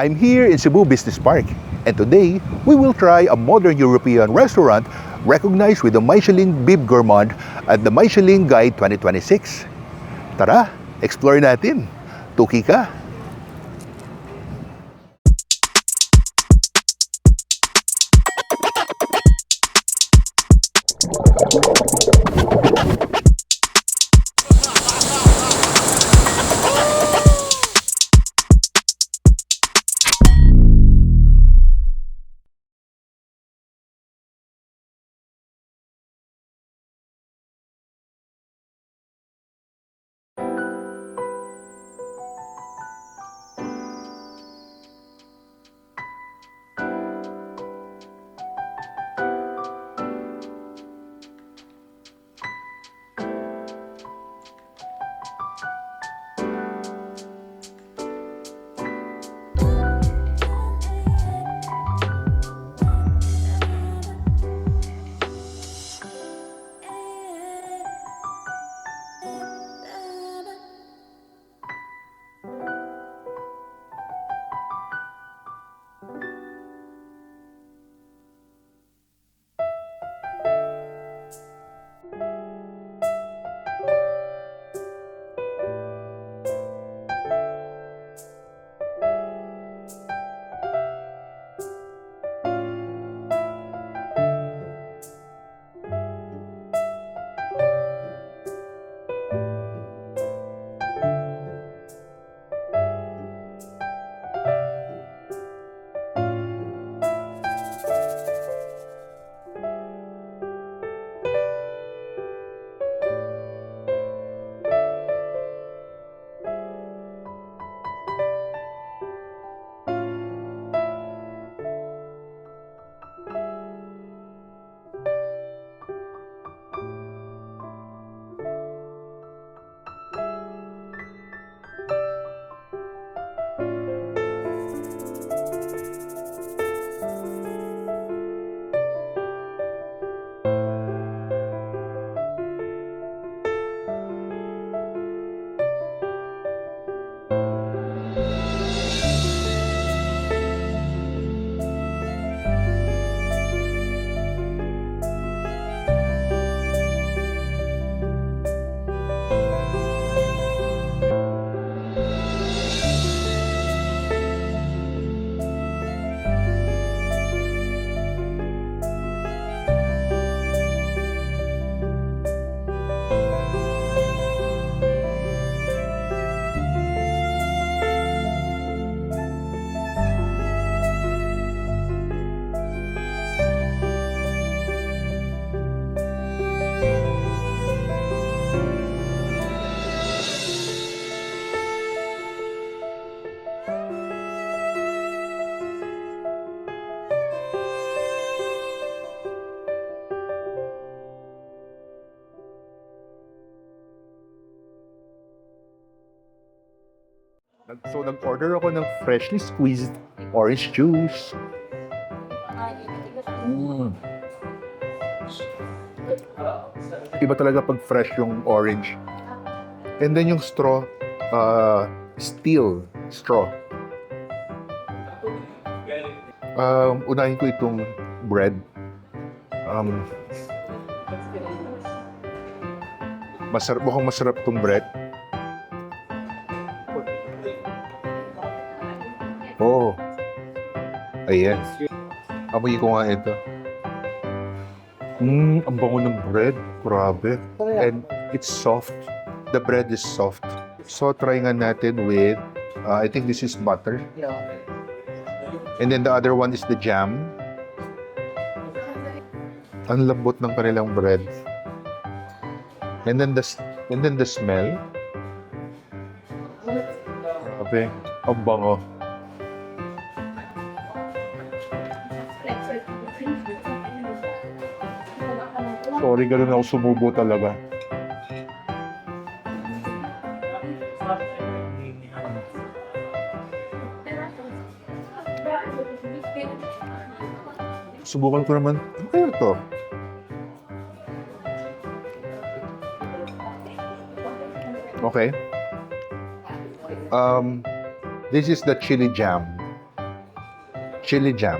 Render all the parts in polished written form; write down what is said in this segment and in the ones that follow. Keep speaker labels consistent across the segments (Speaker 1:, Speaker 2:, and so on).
Speaker 1: I'm here in Cebu Business Park, and today we will try a modern European restaurant recognized with the Michelin Bib Gourmand at the Michelin Guide 2026. Tara, explore natin. Tuki ka! So, nag-order ako ng freshly squeezed orange juice. Iba talaga pag fresh yung orange. And then yung straw, steel straw. Unahin ko itong bread. Mukhang masarap itong bread. Oh, ayan. Amoy ko nga ito. Ang bango ng bread. Grabe. And it's soft. The bread is soft. So, try nga natin with, I think this is butter. And then the other one is the jam. Ang lambot ng kanilang bread. And then the smell. Grabe. Ang bango. Sorry, ganun ako sumubo talaga. Subukan ko naman. Ano kaya ito? Okay. This is the chili jam. chili jam.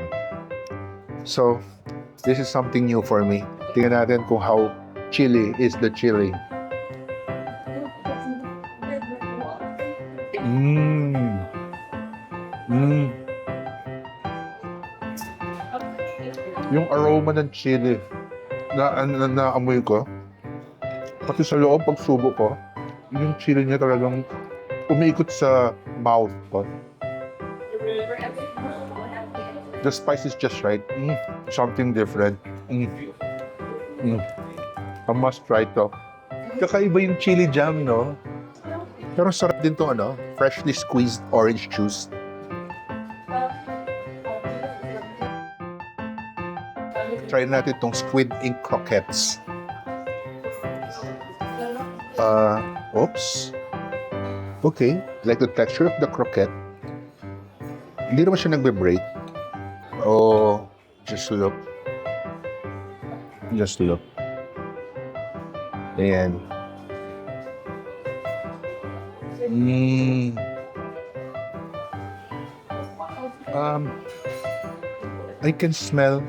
Speaker 1: So, this is something new for me. Tingnan natin kung how chili is the chili. Mmm. Mmm. Yung aroma ng chili na naamoy ko, pati sa loob pagsubo ko, yung chili niya talagang umiikot sa mouth ko. The spice is just right. Something different. I must try to. Kakaiba yung chili jam, no? Pero sarap din tong freshly squeezed orange juice. Try natin itong squid ink croquettes. Oops. Okay, like the texture of the croquette. Hindi naman siya nagbe-break. Oh, just look. Just look. Ayan. I can smell.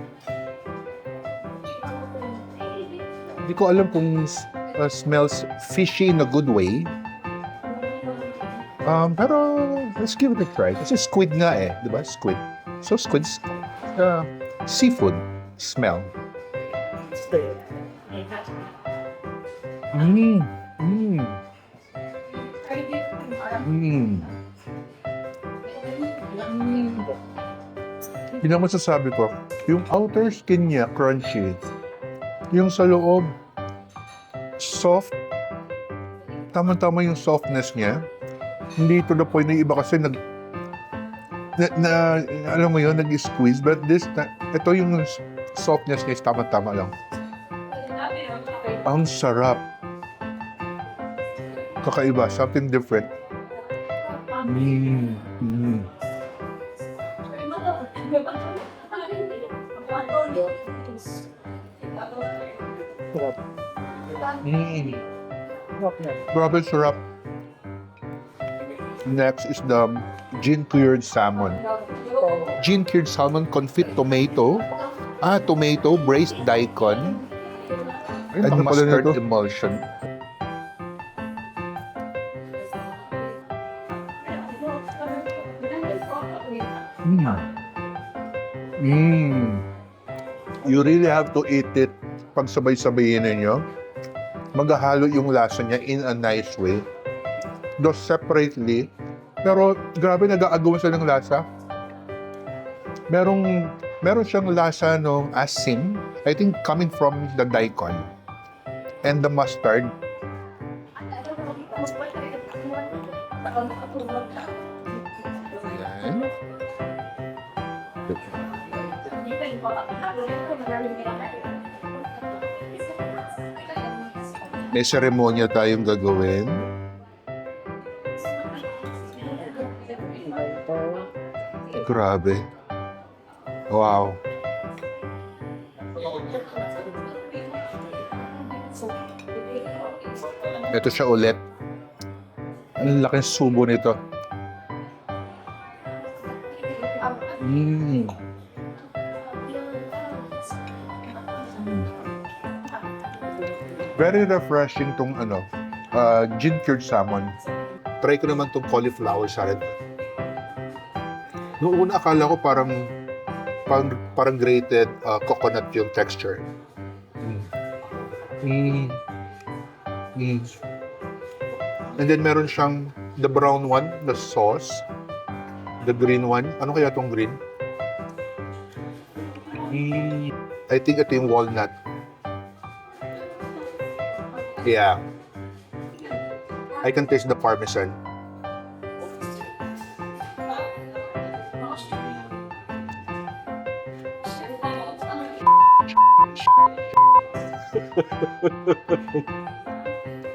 Speaker 1: Hindi ko alam kung smells fishy in a good way. Pero let's give it a try. Kasi squid nga eh, di ba? Squid. So squid's seafood smell. Yun ang masasabi ko. Yung outer skin niya, crunchy. Yung sa loob, soft. Tama-tama yung softness niya. Hindi to the point na iba kasi alam mo yun, nag-squeeze. But ito yung softness niya is tama-tama lang. Ang sarap. Kakaiba, something different. Grabe sarap. Next is the gin-cured salmon. Gin-cured salmon confit tomato. Tomato, braised daikon, and mustard emulsion. You really have to eat it pag sabay-sabayin ninyo. Maghahalo yung lasa niya in a nice way. Those separately. Pero grabe, nag-aagawan siya ng lasa. Meron siyang lasa ng asin. I think coming from the daikon. And the mustard. Ayan. May seremonya tayong gagawin. Grabe. Wow. Ito siya ulit. Ang laking subo nito. Very refreshing tong gin-cured salmon. Try ko naman tong cauliflower salad. Noong una akala ko parang grated coconut yung texture. And then meron siyang the brown one, the sauce. The green one. Ano kaya tong green? I think ito yung walnut. Yeah. I can taste the parmesan.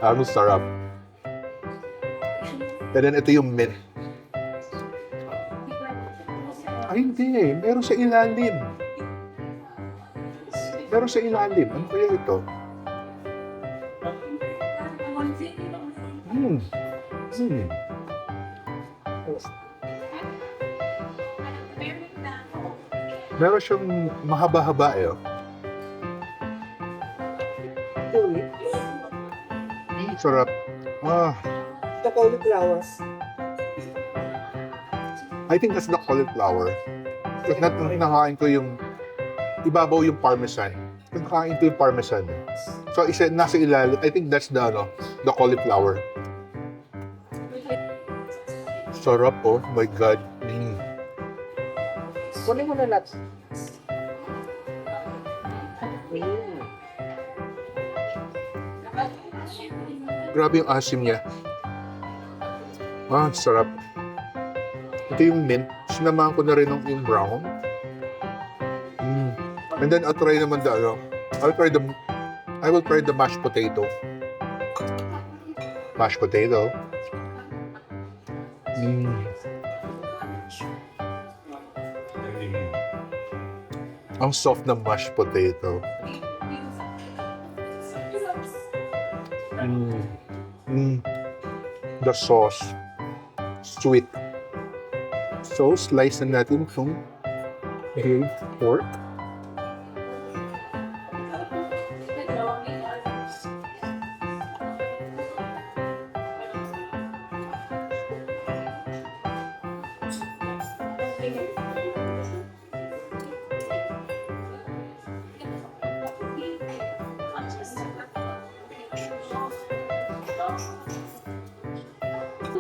Speaker 1: Ang sarap. And then ito yung mint. Ay, hindi. Meron sa ilalim. Meron sa ilalim. Ano kaya ito? Meron siyang mahaba-haba eh. Oh. Sarap. Ah,
Speaker 2: The cauliflowers.
Speaker 1: I think that's the cauliflower. Kasi nakain ko yung ibabaw yung parmesan. Nakain ko yung parmesan. So, nasa ilalim. I think that's the cauliflower. Sarap oh. My God.
Speaker 2: Kunin mo na lahat.
Speaker 1: Grabe yung asim niya. Ah, sarap. Ito yung mint. Sinamahan ko na rin yung brown. And then I'll try naman I will try the mashed potato. Mashed potato. Ang soft ng mashed potato. The sauce. Sweet. So, slice na natin itong grilled pork.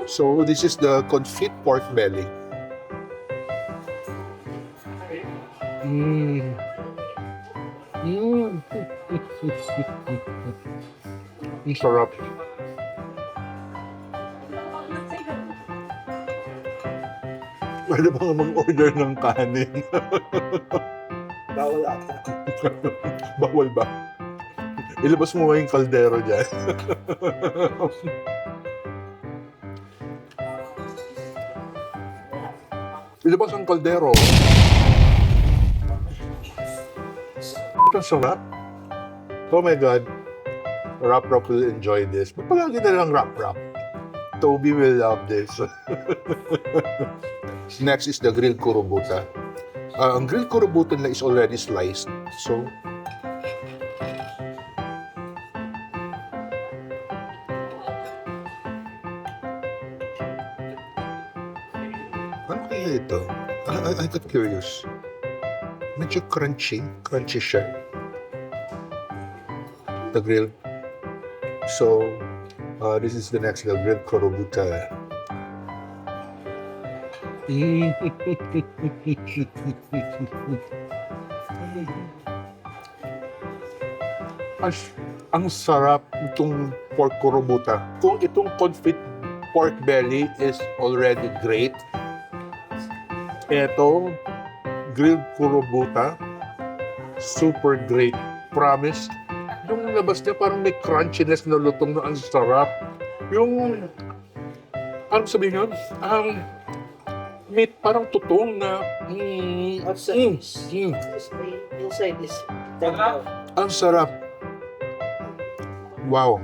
Speaker 1: So, this is the confit pork belly. Ang sarap. Pwede ba nga mag-order ng kanin?
Speaker 2: Bawal ata.
Speaker 1: Bawal ba? Ilabas mo nga yung kaldero dyan. Ilabas ang kaldero. Ito sarap. Oh my God. Rap will enjoy this. Ba't palagi na lang rap? Toby will love this. Next is the grilled kurobuta. Ang grilled kurobuta na is already sliced. So, ano kaya ito? I got curious. Medyo crunchy. Crunchy siya. The grilled. So, this is the next, the grilled kurobuta. Ang sarap itong pork kurobuta. Kung itong confit pork belly is already great, eto, grilled kurobuta, super great. Promise. Yung labas niya parang may crunchiness na lutong na ang sarap. Yung, ano sabihin yun? Meat parang tutong na,
Speaker 2: Outside. Inside is tender.
Speaker 1: ang sarap. Wow.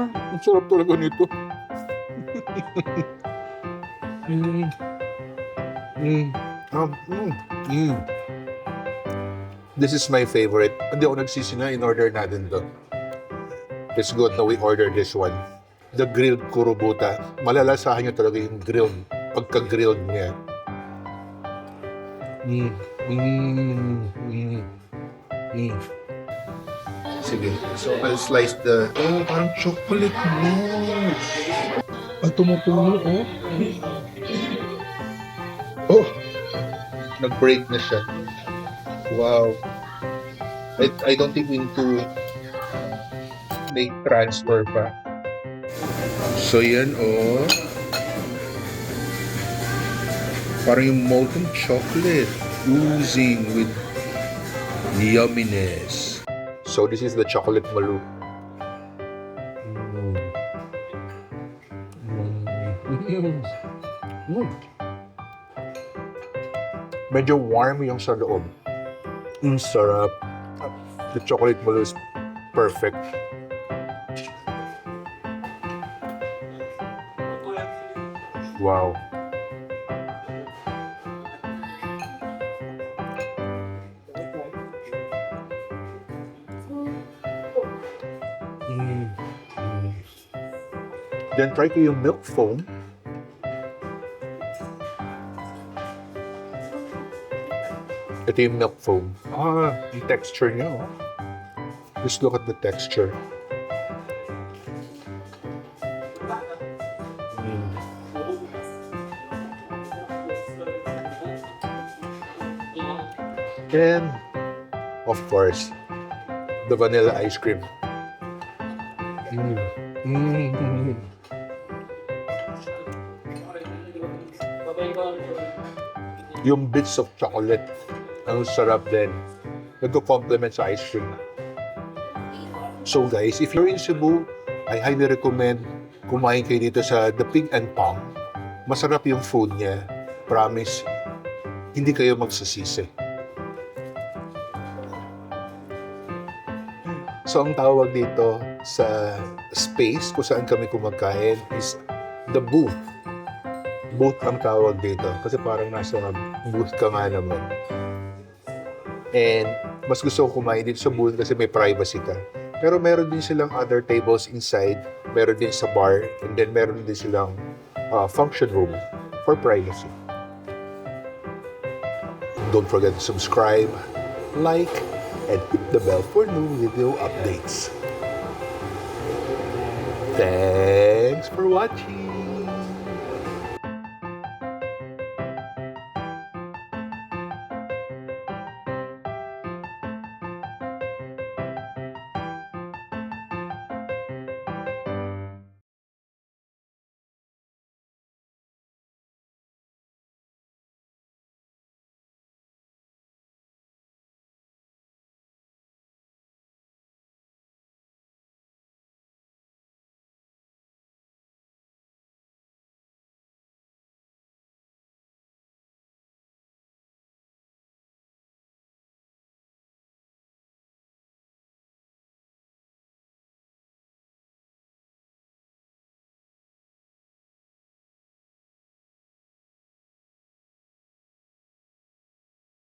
Speaker 1: Ang sarap talaga nito. This is my favorite. Hindi ako nagsisi na in-order natin to. It's good na we order this one. The grilled kurobuta. Malalasahan nyo talaga yung grilled. Pagka-grilled niya. Sige. So, I'll slice the... Oh, parang chocolate mousse. Ang tumutulo, oh. Oh! Nag-break na siya. Wow. I don't think we need to make transfer pa. So, yan, oh. Parang yung molten chocolate oozing with yumminess. So, this is the chocolate malu. Medyo warm yung sa loob. Sarap.
Speaker 3: The chocolate mousse is perfect. Wow. Mm. Mm. Then try ko yung milk foam. Ito yung milk foam. Yung texture niya. Oh. Just look at the texture. Mm. And, of course, the vanilla ice cream. Mm. Mm. Yung bits of chocolate, ang sarap din. Nagko-complement sa ice cream. So guys, if you're in Cebu, I highly recommend kumain kayo dito sa The Pig and Pong. Masarap yung food niya. Promise, hindi kayo magsasisi. So ang tawag dito sa space kung saan kami kumakain is the booth. Booth ang tawag dito kasi parang nasa booth ka nga naman. And mas gusto ko kumain dito sa booth kasi may privacy ka. Pero meron din silang other tables inside, meron din sa bar, and then meron din silang function room for privacy. Don't forget to subscribe, like, and hit the bell for new video updates. Thanks for watching!